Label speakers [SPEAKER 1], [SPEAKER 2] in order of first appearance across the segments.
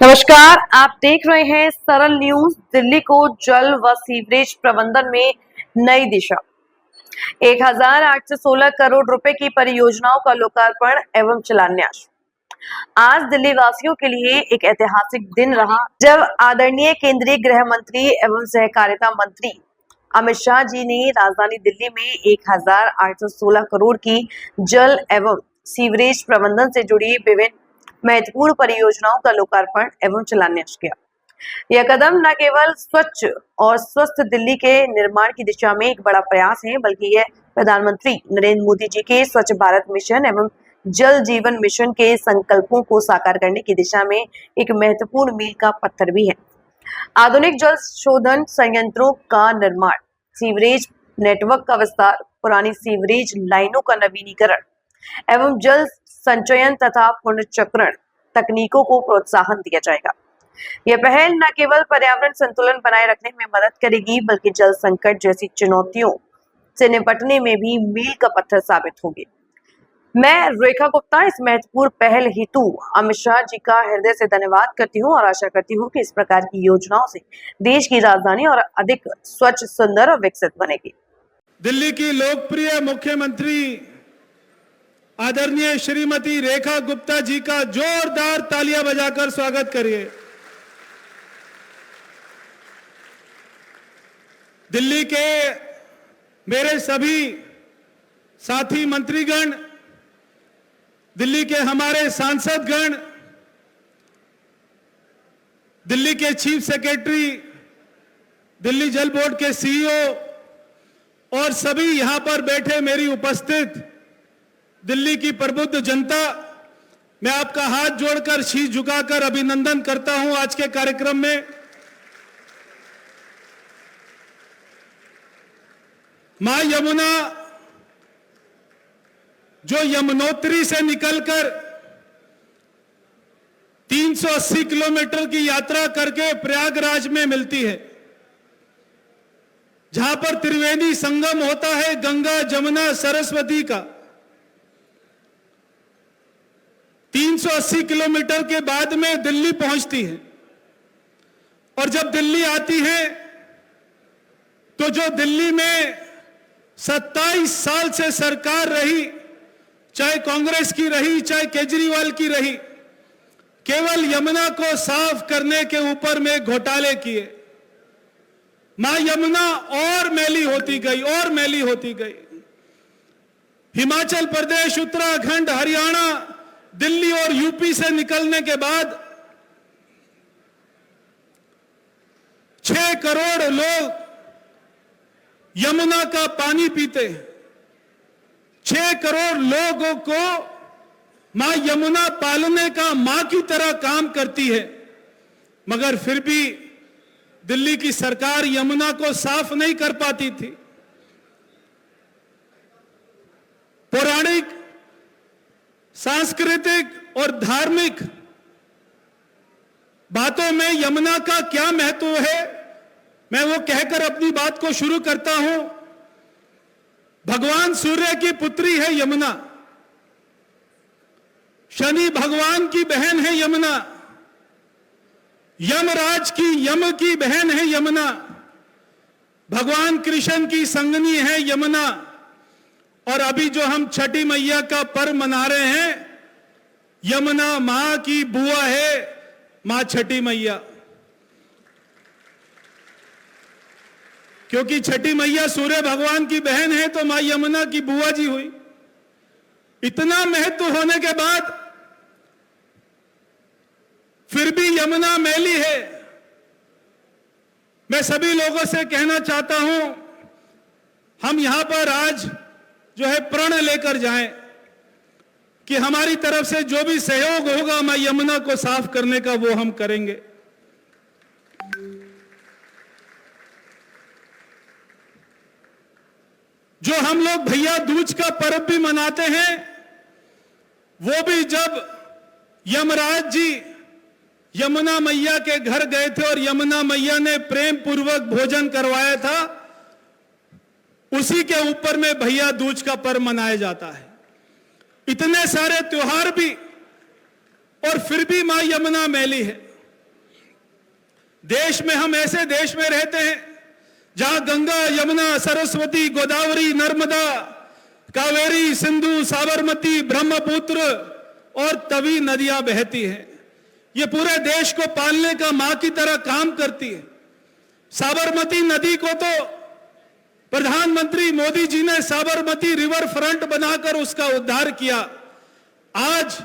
[SPEAKER 1] नमस्कार, आप देख रहे हैं सरल न्यूज। दिल्ली को जल व सीवरेज प्रबंधन में नई दिशा। 1816 करोड़ रुपए की परियोजनाओं का लोकार्पण एवं शिलान्यास। आज दिल्ली वासियों के लिए एक ऐतिहासिक दिन रहा, जब आदरणीय केंद्रीय गृह मंत्री एवं सहकारिता मंत्री अमित शाह जी ने राजधानी दिल्ली में 1816 करोड़ की जल एवं सीवरेज प्रबंधन से जुड़ी विभिन्न महत्वपूर्ण परियोजनाओं का लोकार्पण एवं शिलान्यास किया। यह कदम न केवल स्वच्छ और स्वस्थ दिल्ली के निर्माण की दिशा में एक बड़ा प्रयास है, बल्कि यह प्रधानमंत्री नरेंद्र मोदी जी के स्वच्छ भारत मिशन एवं जल जीवन मिशन के संकल्पों को साकार करने की दिशा में एक महत्वपूर्ण मील का पत्थर भी है। आधुनिक जल शोधन संयंत्रों का निर्माण, सीवरेज नेटवर्क का विस्तार, पुरानी सीवरेज लाइनों का नवीनीकरण एवं जल संचयन तथा पुनर्चक्रण तकनीकों को प्रोत्साहन दिया जाएगा। यह पहल न केवल पर्यावरण संतुलन बनाए रखने में मदद करेगी, बल्कि जल संकट जैसी चुनौतियों से निपटने में भी मील का पत्थर साबित होगी। मैं रेखा गुप्ता इस महत्वपूर्ण पहल हेतु अमित शाह जी का हृदय से धन्यवाद करती हूं और आशा करती हूं कि इस प्रकार की योजनाओं से देश की राजधानी और अधिक स्वच्छ, सुंदर और विकसित बनेगी।
[SPEAKER 2] दिल्ली की लोकप्रिय मुख्यमंत्री आदरणीय श्रीमती रेखा गुप्ता जी का जोरदार तालियां बजाकर स्वागत करिए। दिल्ली के मेरे सभी साथी मंत्रीगण, दिल्ली के हमारे सांसदगण, दिल्ली के चीफ सेक्रेटरी, दिल्ली जल बोर्ड के सीईओ और सभी यहां पर बैठे मेरी उपस्थित दिल्ली की प्रबुद्ध जनता, मैं आपका हाथ जोड़कर शीश झुकाकर अभिनंदन करता हूं आज के कार्यक्रम में। मां यमुना जो यमुनोत्री से निकलकर 380 किलोमीटर की यात्रा करके प्रयागराज में मिलती है, जहां पर त्रिवेणी संगम होता है गंगा, जमुना, सरस्वती का। 380 किलोमीटर के बाद में दिल्ली पहुंचती है और जब दिल्ली आती है तो जो दिल्ली में 27 साल से सरकार रही, चाहे कांग्रेस की रही, चाहे केजरीवाल की रही, केवल यमुना को साफ करने के ऊपर में घोटाले किए। मां यमुना और मैली होती गई और मैली होती गई। हिमाचल प्रदेश, उत्तराखंड, हरियाणा, दिल्ली और यूपी से निकलने के बाद 6 करोड़ लोग यमुना का पानी पीते हैं। 6 करोड़ लोगों को मां यमुना पालने का मां की तरह काम करती है, मगर फिर भी दिल्ली की सरकार यमुना को साफ नहीं कर पाती थी। पौराणिक, सांस्कृतिक और धार्मिक बातों में यमुना का क्या महत्व है, मैं वो कहकर अपनी बात को शुरू करता हूं। भगवान सूर्य की पुत्री है यमुना, शनि भगवान की बहन है यमुना, यमराज की, यम की बहन है यमुना, भगवान कृष्ण की संगनी है यमुना, और अभी जो हम छठी मैया का पर्व मना रहे हैं, यमुना मां की बुआ है मां छठी मैया। क्योंकि छठी मैया सूर्य भगवान की बहन है तो मां यमुना की बुआ जी हुई। इतना महत्व होने के बाद फिर भी यमुना मैली है। मैं सभी लोगों से कहना चाहता हूं, हम यहां पर आज जो है प्रण लेकर जाएं कि हमारी तरफ से जो भी सहयोग होगा मां यमुना को साफ करने का, वो हम करेंगे। जो हम लोग भैया दूज का पर्व भी मनाते हैं, वो भी जब यमराज जी यमुना मैया के घर गए थे और यमुना मैया ने प्रेम पूर्वक भोजन करवाया था, उसी के ऊपर में भैया दूज का पर्व मनाया जाता है। इतने सारे त्योहार भी, और फिर भी मां यमुना मैली है। देश में हम ऐसे देश में रहते हैं जहां गंगा, यमुना, सरस्वती, गोदावरी, नर्मदा, कावेरी, सिंधु, साबरमती, ब्रह्मपुत्र और तवी नदियां बहती हैं। ये पूरे देश को पालने का मां की तरह काम करती है। साबरमती नदी को तो प्रधानमंत्री मोदी जी ने साबरमती रिवर फ्रंट बनाकर उसका उद्धार किया। आज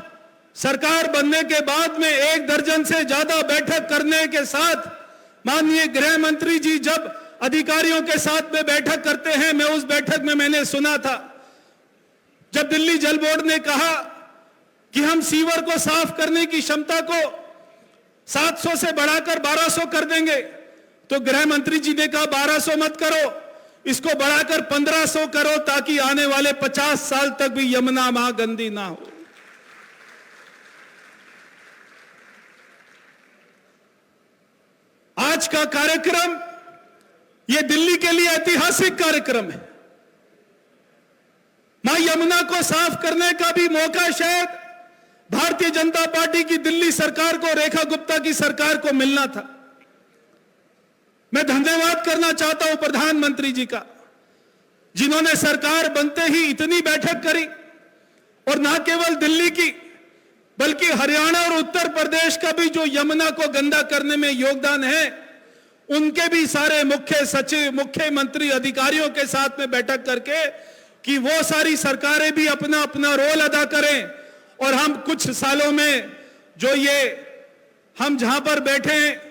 [SPEAKER 2] सरकार बनने के बाद में 1 दर्जन से ज्यादा बैठक करने के साथ माननीय गृह मंत्री जी जब अधिकारियों के साथ में बैठक करते हैं, मैं उस बैठक में मैंने सुना था जब दिल्ली जल बोर्ड ने कहा कि हम सीवर को साफ करने की क्षमता को 700 से बढ़ाकर 1200 कर देंगे, तो गृह मंत्री जी ने कहा 1200 मत करो, इसको बढ़ाकर 1500 करो ताकि आने वाले 50 साल तक भी यमुना मां गंदी ना हो। आज का कार्यक्रम यह दिल्ली के लिए ऐतिहासिक कार्यक्रम है। मां यमुना को साफ करने का भी मौका शायद भारतीय जनता पार्टी की दिल्ली सरकार को, रेखा गुप्ता की सरकार को मिलना था। मैं धन्यवाद करना चाहता हूं प्रधानमंत्री जी का, जिन्होंने सरकार बनते ही इतनी बैठक करी और ना केवल दिल्ली की बल्कि हरियाणा और उत्तर प्रदेश का भी जो यमुना को गंदा करने में योगदान है, उनके भी सारे मुख्य सचिव, मुख्यमंत्री, अधिकारियों के साथ में बैठक करके कि वो सारी सरकारें भी अपना अपना रोल अदा करें और हम कुछ सालों में जो ये हम जहां पर बैठे हैं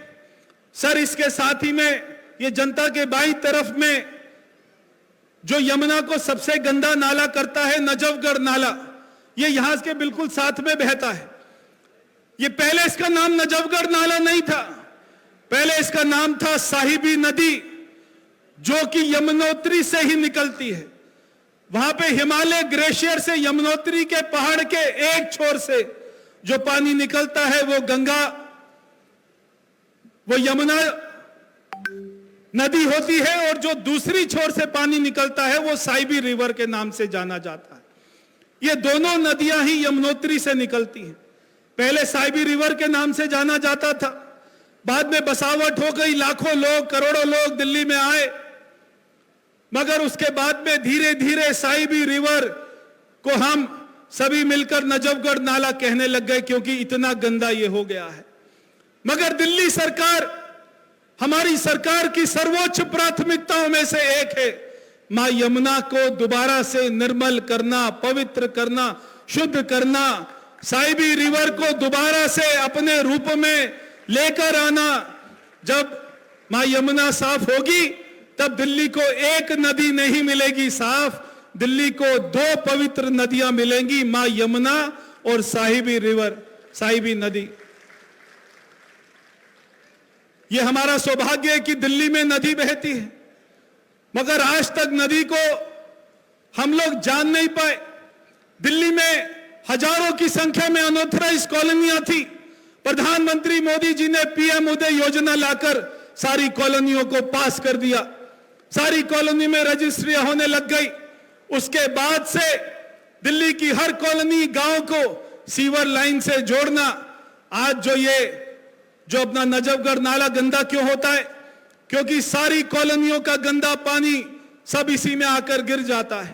[SPEAKER 2] सर, इसके साथ ही में ये जनता के बाईं तरफ में जो यमुना को सबसे गंदा नाला करता है नजफगढ़ नाला, ये यहां के बिल्कुल साथ में बहता है। ये पहले इसका नाम नजफगढ़ नाला नहीं था, पहले इसका नाम था साहिबी नदी, जो कि यमुनोत्री से ही निकलती है। वहां पे हिमालय ग्लेशियर से यमुनोत्री के पहाड़ के एक छोर से जो पानी निकलता है वो गंगा, वो यमुना नदी होती है, और जो दूसरी छोर से पानी निकलता है वो साइबी रिवर के नाम से जाना जाता है। ये दोनों नदियां ही यमुनोत्री से निकलती हैं। पहले साइबी रिवर के नाम से जाना जाता था, बाद में बसावट हो गई, लाखों लोग, करोड़ों लोग दिल्ली में आए, मगर उसके बाद में धीरे धीरे साइबी रिवर को हम सभी मिलकर नजफगढ़ नाला कहने लग गए, क्योंकि इतना गंदा ये हो गया है। मगर दिल्ली सरकार, हमारी सरकार की सर्वोच्च प्राथमिकताओं में से एक है मां यमुना को दोबारा से निर्मल करना, पवित्र करना, शुद्ध करना, साइबी रिवर को दोबारा से अपने रूप में लेकर आना। जब मां यमुना साफ होगी तब दिल्ली को एक नदी नहीं मिलेगी साफ, दिल्ली को 2 पवित्र नदियां मिलेंगी, मां यमुना और साहिबी रिवर, साहिबी नदी। यह हमारा सौभाग्य है कि दिल्ली में नदी बहती है, मगर आज तक नदी को हम लोग जान नहीं पाए। दिल्ली में हजारों की संख्या में अनऑथराइज्ड कॉलोनियां थी। प्रधानमंत्री मोदी जी ने पीएम उदय योजना लाकर सारी कॉलोनियों को पास कर दिया, सारी कॉलोनी में रजिस्ट्रियां होने लग गई। उसके बाद से दिल्ली की हर कॉलोनी, गांव को सीवर लाइन से जोड़ना। आज जो अपना नजफगढ़ नाला गंदा क्यों होता है? क्योंकि सारी कॉलोनियों का गंदा पानी सब इसी में आकर गिर जाता है।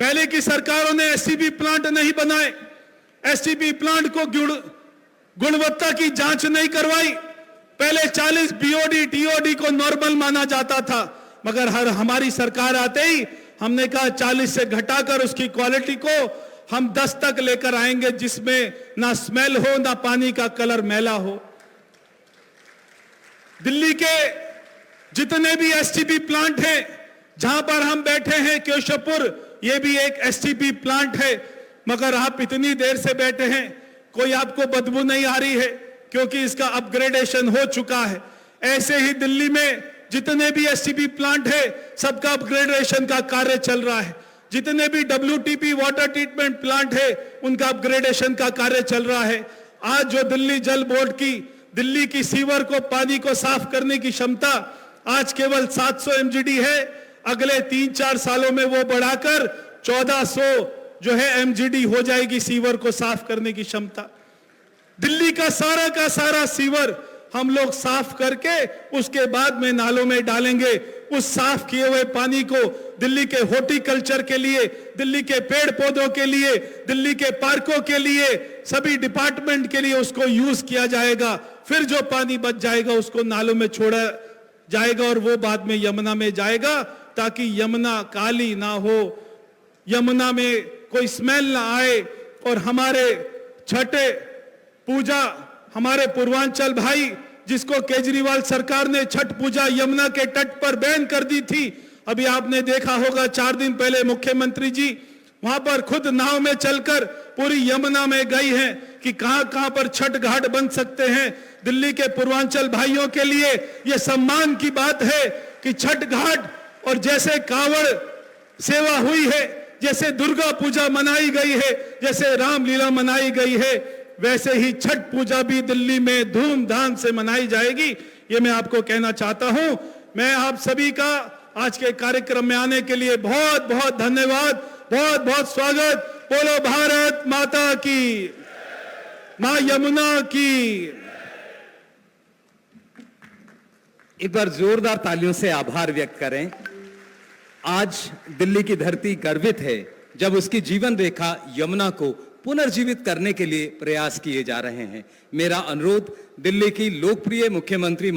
[SPEAKER 2] पहले की सरकारों ने एसटीपी प्लांट नहीं बनाए, एसटीपी प्लांट को गुणवत्ता की जांच नहीं करवाई। पहले 40 बीओडी टीओडी को नॉर्मल माना जाता था, मगर हमारी सरकार आते ही हमने कहा 40 से घटाकर उसकी क्वालिटी को हम 10 तक लेकर आएंगे, जिसमें ना स्मेल हो, ना पानी का कलर मैला हो। दिल्ली के जितने भी एसटीपी प्लांट हैं, जहां पर हम बैठे हैं केशवपुर, ये भी एक एसटीपी प्लांट है, मगर आप इतनी देर से बैठे हैं, कोई आपको बदबू नहीं आ रही है, क्योंकि इसका अपग्रेडेशन हो चुका है। ऐसे ही दिल्ली में जितने भी एसटीपी प्लांट है, सबका अपग्रेडेशन का कार्य चल रहा है। जितने भी डब्ल्यूटीपी वाटर ट्रीटमेंट प्लांट है, उनका अपग्रेडेशन का कार्य चल रहा है। आज जो दिल्ली जल बोर्ड की दिल्ली की सीवर को, पानी को साफ करने की क्षमता आज केवल 700 एमजीडी है, अगले 3-4 सालों में वो बढ़ाकर 1400 जो है एमजीडी हो जाएगी सीवर को साफ करने की क्षमता। दिल्ली का सारा सीवर हम लोग साफ करके उसके बाद में नालों में डालेंगे। उस साफ किए हुए पानी को दिल्ली के हॉर्टिकल्चर के लिए, दिल्ली के पेड़ पौधों के लिए, दिल्ली के पार्कों के लिए, सभी डिपार्टमेंट के लिए उसको यूज किया जाएगा। फिर जो पानी बच जाएगा उसको नालों में छोड़ा जाएगा और वो बाद में यमुना में जाएगा, ताकि यमुना काली ना हो, यमुना में कोई स्मेल ना आए। और हमारे छठे पूजा, हमारे पूर्वांचल भाई, जिसको केजरीवाल सरकार ने छठ पूजा यमुना के तट पर बैन कर दी थी, अभी आपने देखा होगा 4 दिन पहले मुख्यमंत्री जी वहां पर खुद नाव में चलकर पूरी यमुना में गई हैं कि कहां पर छठ घाट बन सकते हैं। दिल्ली के पूर्वांचल भाइयों के लिए यह सम्मान की बात है कि छठ घाट, और जैसे कांवड़ सेवा हुई है, जैसे दुर्गा पूजा मनाई गई है, जैसे रामलीला मनाई गई है, वैसे ही छठ पूजा भी दिल्ली में धूमधाम से मनाई जाएगी। ये मैं आपको कहना चाहता हूं। मैं आप सभी का आज के कार्यक्रम में आने के लिए बहुत बहुत धन्यवाद, बहुत बहुत स्वागत। बोलो भारत माता की, मां यमुना की।
[SPEAKER 3] एक बार जोरदार तालियों से आभार व्यक्त करें। आज दिल्ली की धरती गर्वित है जब उसकी जीवन रेखा यमुना को पुनर्जीवित करने के लिए प्रयास किए जा रहे हैं। मेरा अनुरोध दिल्ली की लोकप्रिय मुख्यमंत्री